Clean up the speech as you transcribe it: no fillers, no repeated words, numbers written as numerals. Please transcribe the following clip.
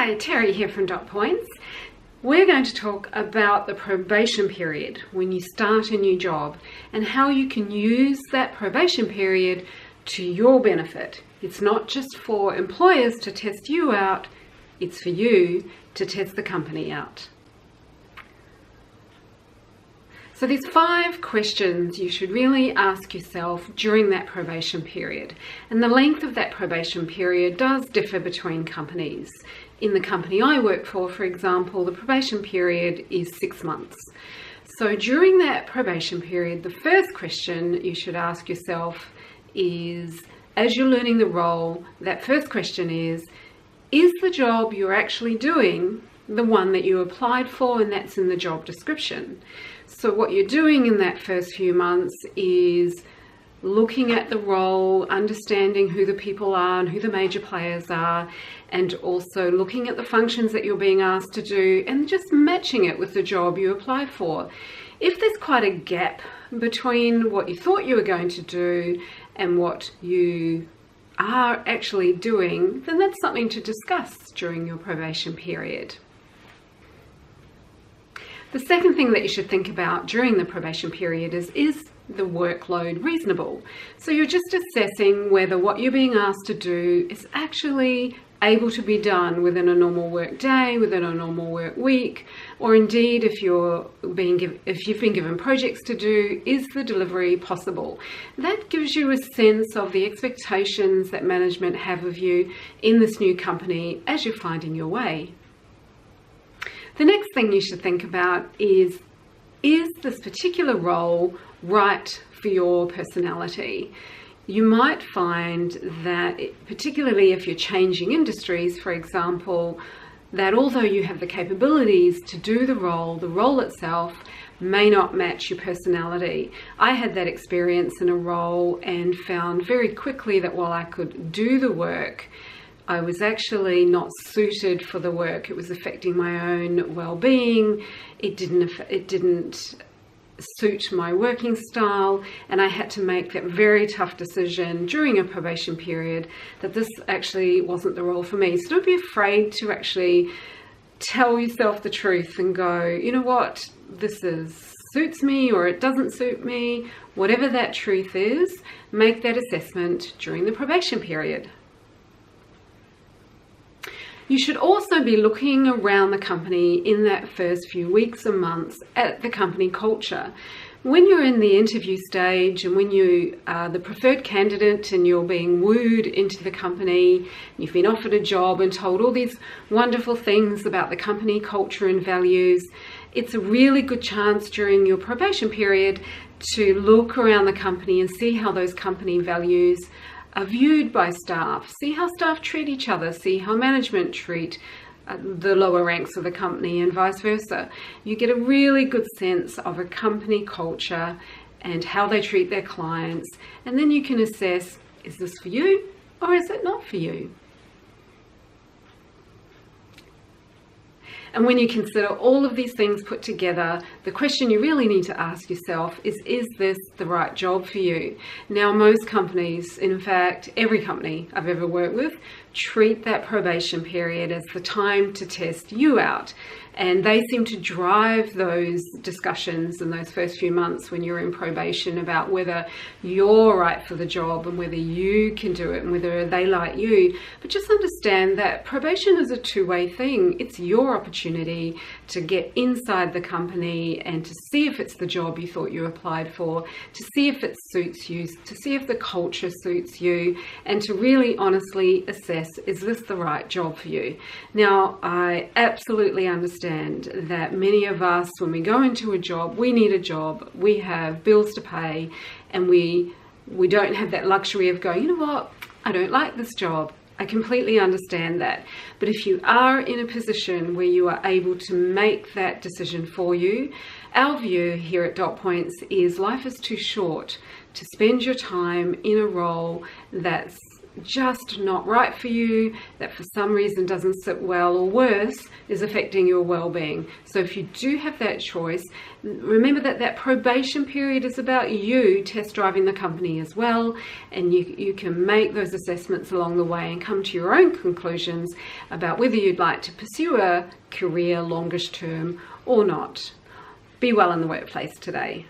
Hi, Terry here from DotPointz. We're going to talk about the probation period when you start a new job and how you can use that probation period to your benefit. It's not just for employers to test you out, it's for you to test the company out. So there's 5 questions you should really ask yourself during that probation period. And the length of that probation period does differ between companies. In the company I work for example, the probation period is 6 months. So during that probation period, the first question you should ask yourself is, as you're learning the role, that first question is the job you're actually doing the one that you applied for and that's in the job description? So what you're doing in that first few months is looking at the role, understanding who the people are and who the major players are, and also looking at the functions that you're being asked to do and just matching it with the job you applied for. If there's quite a gap between what you thought you were going to do and what you are actually doing, then that's something to discuss during your probation period. The second thing that you should think about during the probation period is the workload reasonable? So you're just assessing whether what you're being asked to do is actually able to be done within a normal work day, within a normal work week, or indeed if you've been given projects to do, is the delivery possible? That gives you a sense of the expectations that management have of you in this new company as you're finding your way. The next thing you should think about is this particular role right for your personality? You might find that, particularly if you're changing industries, for example, that although you have the capabilities to do the role itself may not match your personality. I had that experience in a role and found very quickly that while I could do the work, I was actually not suited for the work. It was affecting my own well-being. It didn't suit my working style, and I had to make that very tough decision during a probation period that this actually wasn't the role for me. So don't be afraid to actually tell yourself the truth and go, you know what, suits me or it doesn't suit me. Whatever that truth is, make that assessment during the probation period. You should also be looking around the company in that first few weeks and months at the company culture. When you're in the interview stage and when you are the preferred candidate and you're being wooed into the company, you've been offered a job and told all these wonderful things about the company culture and values, it's a really good chance during your probation period to look around the company and see how those company values are viewed by staff. See how staff treat each other, see how management treat the lower ranks of the company and vice versa. You get a really good sense of a company culture and how they treat their clients, and then you can assess, is this for you or is it not for you? And when you consider all of these things put together, the question you really need to ask yourself is this the right job for you? Now, most companies, in fact, every company I've ever worked with, treat that probation period as the time to test you out. And they seem to drive those discussions in those first few months when you're in probation about whether you're right for the job and whether you can do it and whether they like you. But just understand that probation is a two-way thing. It's your opportunity to get inside the company and to see if it's the job you thought you applied for, to see if it suits you, to see if the culture suits you, and to really honestly assess, is this the right job for you? Now, I absolutely understand that many of us, when we go into a job, we need a job, we have bills to pay, and we don't have that luxury of going, you know what, I don't like this job. I completely understand that. But if you are in a position where you are able to make that decision for you, our view here at DotPointz is life is too short to spend your time in a role that's just not right for you, that for some reason doesn't sit well, or worse, is affecting your well-being. So if you do have that choice, remember that that probation period is about you test driving the company as well, and you can make those assessments along the way and come to your own conclusions about whether you'd like to pursue a career longish term or not. Be well in the workplace today.